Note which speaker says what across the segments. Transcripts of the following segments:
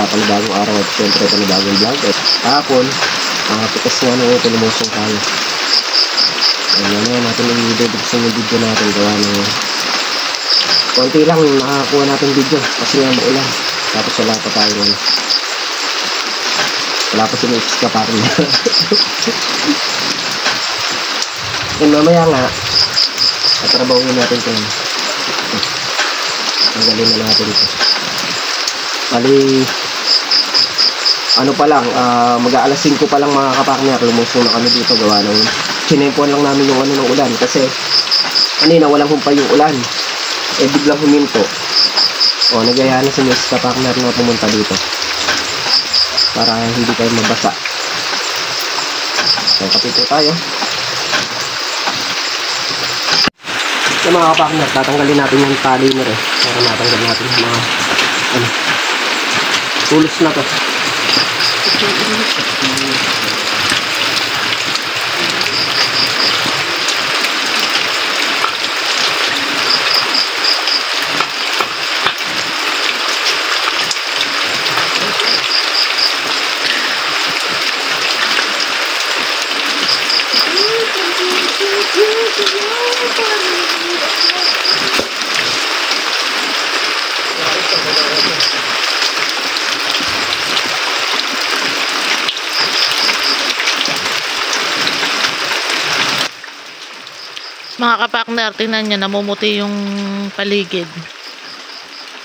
Speaker 1: panibagong araw at syempre panibagong vlog. At kahapon, pikas nga nung lumusong tayo. Ngayon natin i-dedicate yung video natin. Gawa ng konti lang nakakuha natin video kasi nga maulan. Tapos wala pa tayo ngayon. Wala pa sinix ka pa rin. And mamaya nga tatrabawin natin ito. Tanggalin na natin ito. Bali ano pa lang, mag-aalas 5 pa lang mga kapakner, lumusong na kami dito. Gawa ng chinempuan lang namin yung ng ulan kasi kanina walang humpay yung ulan, biglang huminto. Nagaya na si Miss kapakner na pumunta dito para hindi tayo mabasa. So kapito tayo. So mga kapakner, tatanggalin natin yung tali nyo para natanggal natin yung mga tulos na to.
Speaker 2: Mga kapakner, tingnan nyo, namumuti yung paligid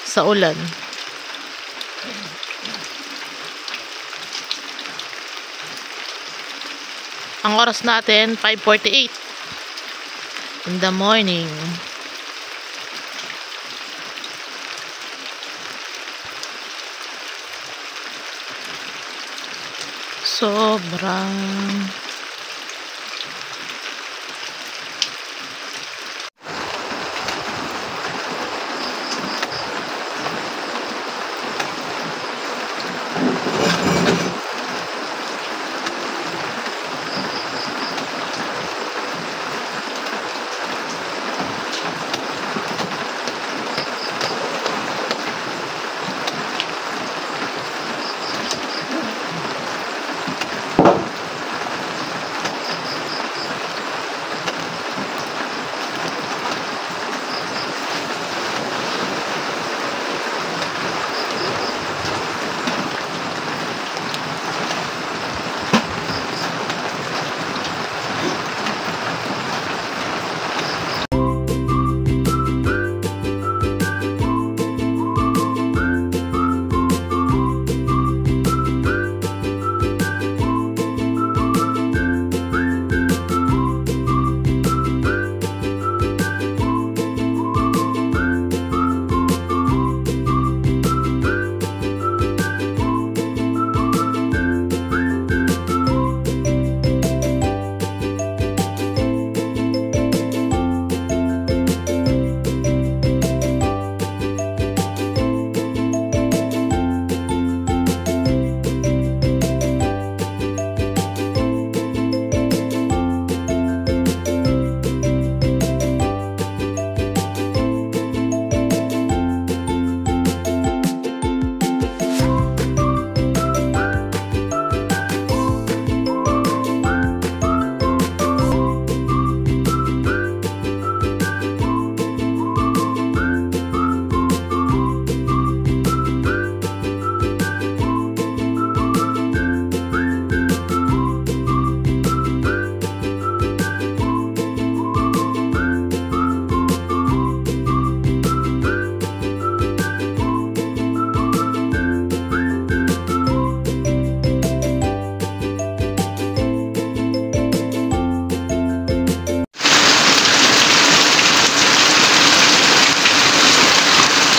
Speaker 2: sa ulan. Ang oras natin 5:48 in the morning. Sobrang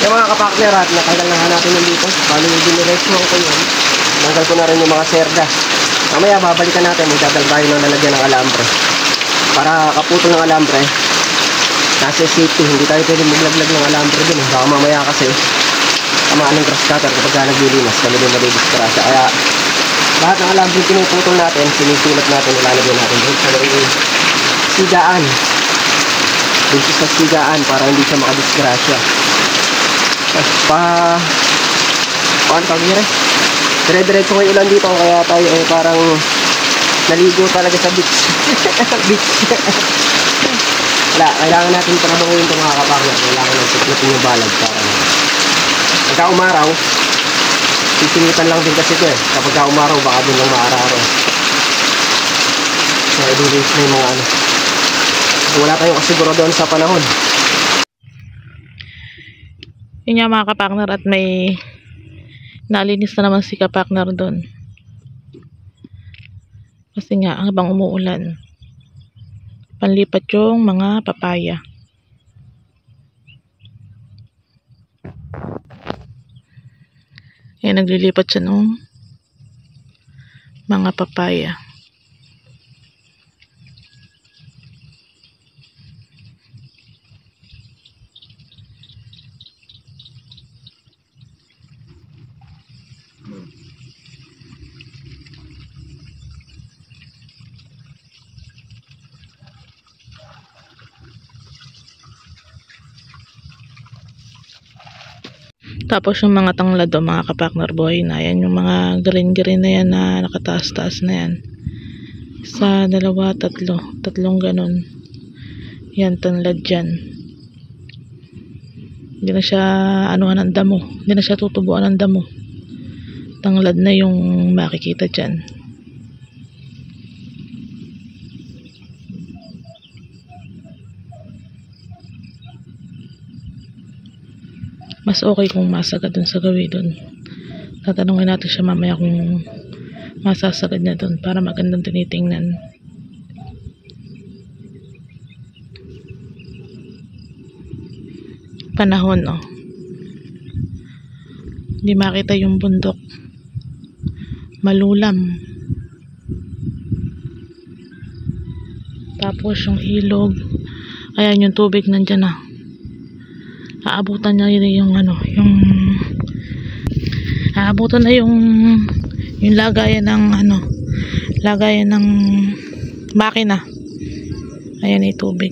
Speaker 2: yung mga kapakner, at natanggal na natin yung dito. Bali, diniretsuhan ko yun. Tanggal ko na rin yung mga serda. Mamaya babalikan natin, magdadal tayo ng lalagyan ng alambre para kaputol ng alambre nasa safety. Hindi tayo pwede maglaglag ng alambre dun baka mamaya kasi tamaan ng grass cutter kapag naglilinas kami din madidiskrasya. Kaya lahat ng alambre pinuputol natin, sinisulat natin, ilalagay natin dun sa sigaan, dun sa sigaan para hindi siya makadiskrasya. Paano tawag nyo rin? Dire-diretso yung ulan dito kaya tayo ay parang naligo talaga sa beach. Beach. Wala, kailangan natin trabahuin ito mga kapakner. Kailangan natin siklopin yung balag para pagka umaraw, sisingitan lang din kasi ito eh. Kapag umaraw, baka doon lang maararo. So, i-release na yung mga ano. Wala tayong kasiguro doon sa panahon.
Speaker 3: Yun nga mga kapakner, at may nalinis na naman si kapakner doon. Kasi nga, habang umuulan, panlipat yung mga papaya. Ayan, naglilipat siya ng mga papaya. Tapos yung mga tanglad o mga kapakner boy na yan, yung mga green na yan na nakataas-taas na yan. Isa, dalawa, tatlong ganun. Yan, tanglad dyan. Hindi na siya anuhan ng damo. Hindi na siya tutubuan ng damo. Tanglad na yung makikita dyan. Mas okay kung masagad dun sa gawi dun. Tatanungin natin siya mamaya kung masasagad na dun para magandang tinitingnan. Panahon, oh. Hindi makita yung bundok. Malulam. Tapos yung ilog. Ayan yung tubig nandyan na. Aabutan niya yung ano, aabutan na yung lagayan ng ano, lagayan ng makina. Ayan yung tubig.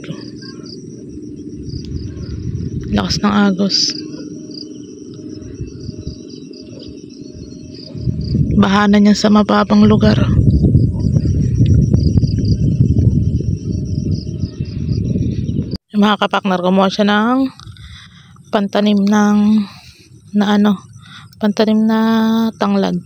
Speaker 3: Lakas ng agos. Bahanan niya sa mababang lugar. Yung mga kapakner, kumuha siya ng pantanim pantanim na tanglad.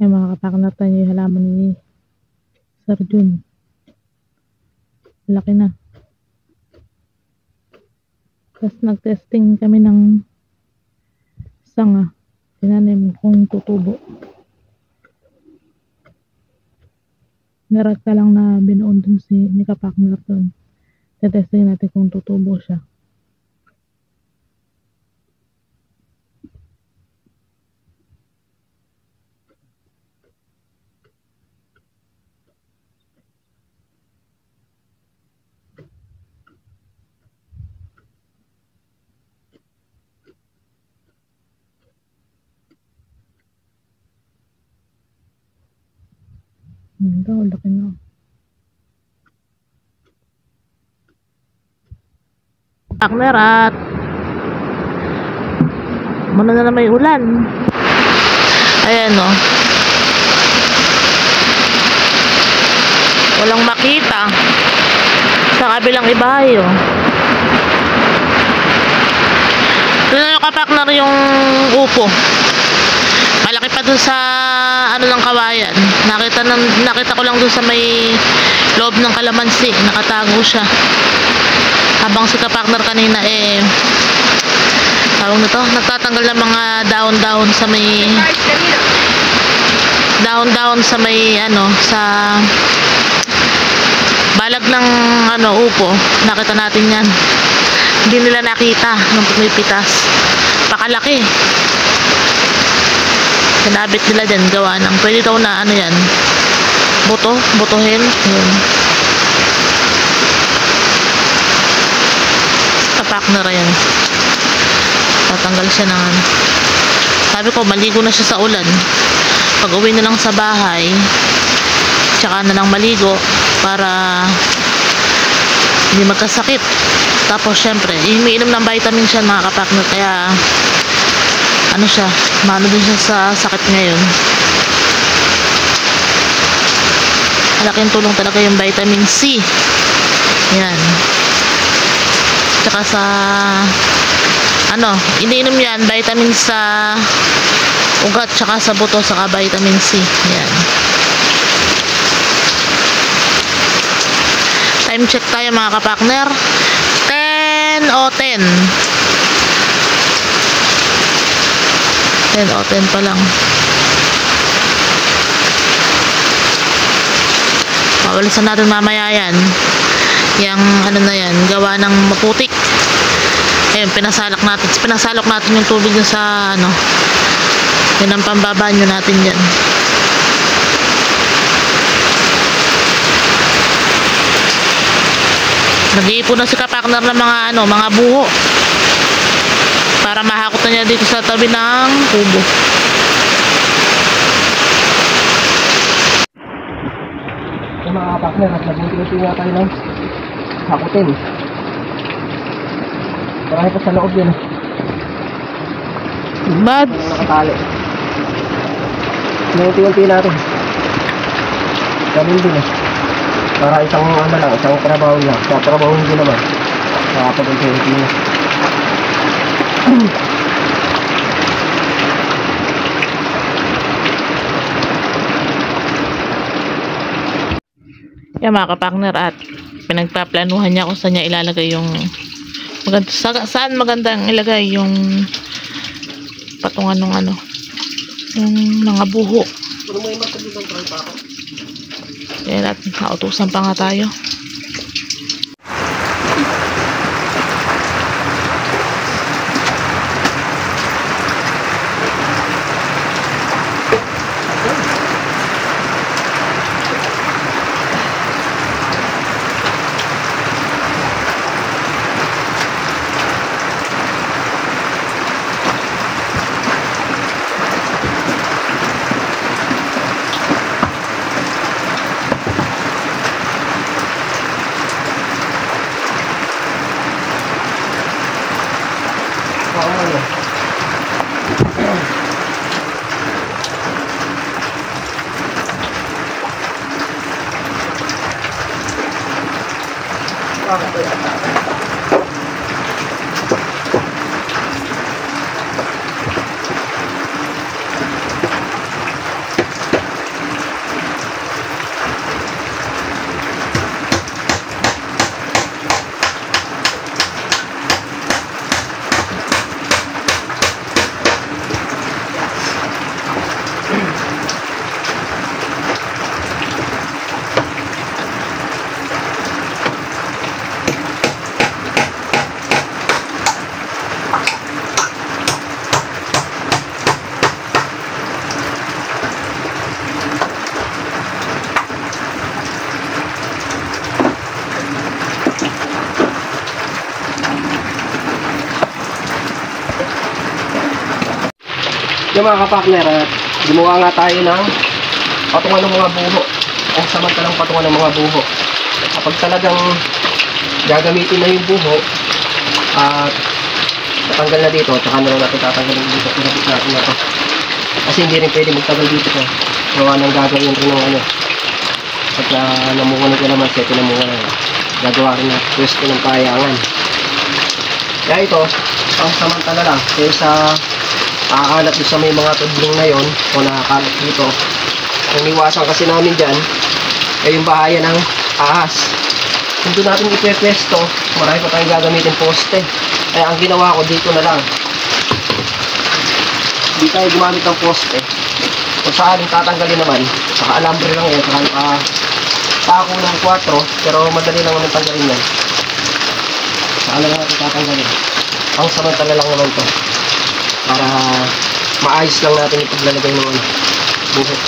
Speaker 3: Yung mga kapakner, tayo yung halaman ni Sir Jun. Laki na. Tapos nag-testing kami ng sanga. Tinanim kung tutubo. Meron ka lang na binuon dun ni kapakner dun. Testing natin kung tutubo siya. Daw, laki na. Partner, at muna na may ulan. Ayan, o. Walang makita sa kabilang ibahay, o. Ito na yung kapakner, yung upo. Malaki pa dun sa ano ng kawayan. Nakita ko lang dun sa may loob ng kalamansi. Nakatago siya. Habang si kapakner kanina tawag na to, nagtatanggal ng mga dahon-dahon sa may ano, sa balag ng ano, upo. Nakita natin yan. Hindi nila nakita nung may pitas. Pakalaki. Sinabit nila dyan, gawa ng pwede daw na ano yan, butuhin. Yun. Kapakner yan. Tatanggal siya ng ano. Sabi ko, maligo na siya sa ulan. Pag uwi na lang sa bahay, tsaka na lang maligo para hindi magkasakit. Tapos syempre, umiinom ng vitamin siya mga kapakner, kaya ano siya, mano din siya sa sakit ngayon. Malaking tulong talaga yung vitamin C. Yan. Tsaka sa ano, iniinom yan, vitamin sa ugat, tsaka sa buto, saka vitamin C. Yan. Time check tayo mga kapakner. 10:10. 10:10 pa lang. Pawalisan natin mamaya yan. Yang ano na yan, gawa ng maputik. Ayun, pinasalok natin yung tubig na sa ano. Yun ang pambabanyo natin dyan. Nag-iipon na si kapakner ng mga ano, mga buho. Para mahakot na niya dito sa tabi ng kubo.
Speaker 2: Yung mga kapakner, at nag-unti-unti nga tayo ng hakutin. Marami pa sa loob yun.
Speaker 3: Bad.
Speaker 2: Nakatali. Unti-unti natin. Ganun din eh. Para isang ano lang, isang trabaho lang. Sa trabaho hindi naman. Nakapag-unti-unti na.
Speaker 3: Yan mga kapakner, at pinagpaplanuhan niya kung saan niya ilalagay yung saan magandang ilagay yung patungan ng ano, yung mga buho. Yan, at nautusan pa nga tayo.
Speaker 2: Yung mga kapakner, at gumawa nga tayo ng patungan ng mga buho. Ang samantalang patungan ng mga buho. Kapag talagang gagamitin na yung buho, at tatanggal na dito, tsaka na lang natin tatanggalin dito. Pinabit natin na ito. Kasi hindi rin pwede magtagal dito. Gawa ng gagawin rin ng ano. At namungan ko naman, set namungan na. Gagawa rin ng pwesto ng kayangan. Kaya ito, ang samantala lang. Kaysa nakakalat doon sa may mga tudling na yon o nakakalat dito. Ang iwasan kasi namin dyan ay yung bahayan ng ahas. Kung doon natin ipepwesto, marami pa tayong gagamitin poste. Kaya ang ginawa ko dito na lang, Hindi tayo gumamit ng poste. Kung saan tatanggalin naman, saka alambre lang yan, saka pako ng 4, pero madali lang naman tanggalin yan. Saka lang natin tatanggalin. Ang samantala lang naman to. Para maayos lang natin ipaglalagay ng buhok.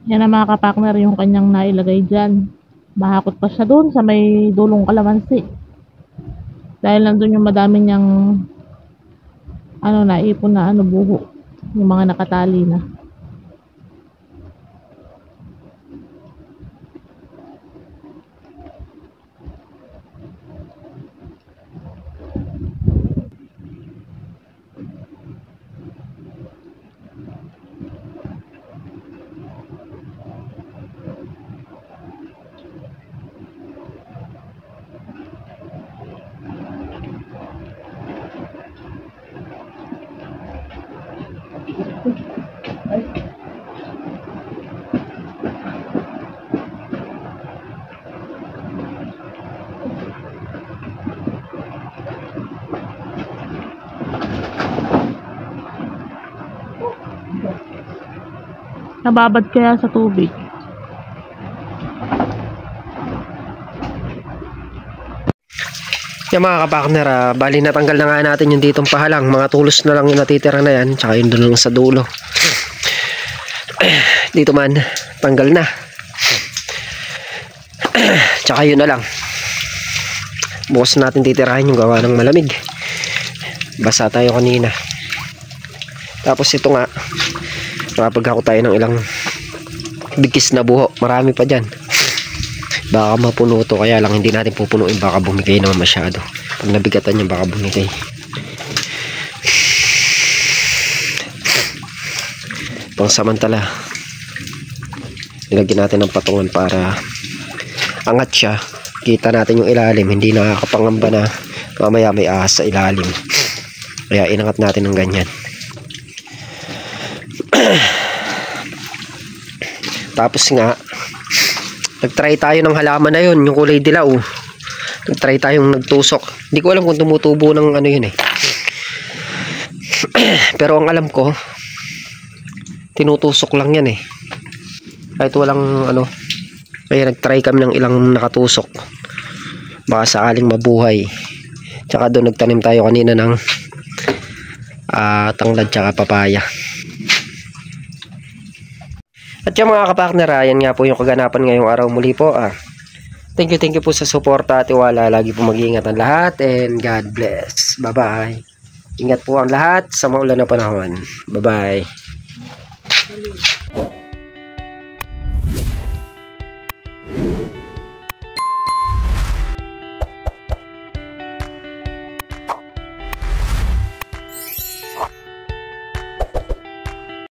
Speaker 3: Yan ang mga kapakner, yung kanyang nailagay dyan. Mahakot pa siya doon sa may dulong kalamansi. Dahil nandun yung madami niyang naipon na buho. Yung mga nakatali na. Nababad kaya sa tubig.
Speaker 2: Yan mga kapakner, bali natanggal na nga natin yung ditong pahalang. Mga tulos na lang yung natitira na yan. Tsaka yun doon lang sa dulo. Dito man, tanggal na. Tsaka yun na lang. Bukas natin titirahin yung gawa ng malamig. Basa tayo kanina. Tapos ito nga, nakapagkako tayo ng ilang bigkis na buho. Marami pa dyan. Baka mapuno to, kaya lang hindi natin pupunuin, baka bumigay naman masyado. Pag nabigatan niya baka bumigay. pangsamantala. Nilagyan natin ng patungan para angat siya. Kita natin yung ilalim, hindi nakakapangamba na mamaya may ahas sa ilalim. Kaya inangat natin ng ganyan. Tapos nga, nagtry tayo ng halaman na yun, yung kulay dilaw. Nagtry tayong nagtusok. Hindi ko alam kung tumutubo ng ano yun eh. Pero ang alam ko, tinutusok lang yan eh. Kahit walang ano. Kaya nagtry kami ng ilang nakatusok. Baka sakaling mabuhay. Tsaka doon nagtanim tayo kanina ng tanglad tsaka papaya. At yung mga kapartner, yan nga po yung kaganapan ngayong araw. Muli po thank you po sa suporta at tiwala. Lagi po mag-iingat ang lahat and God bless. Bye bye. Ingat po ang lahat sa maulan na panahon. Bye bye.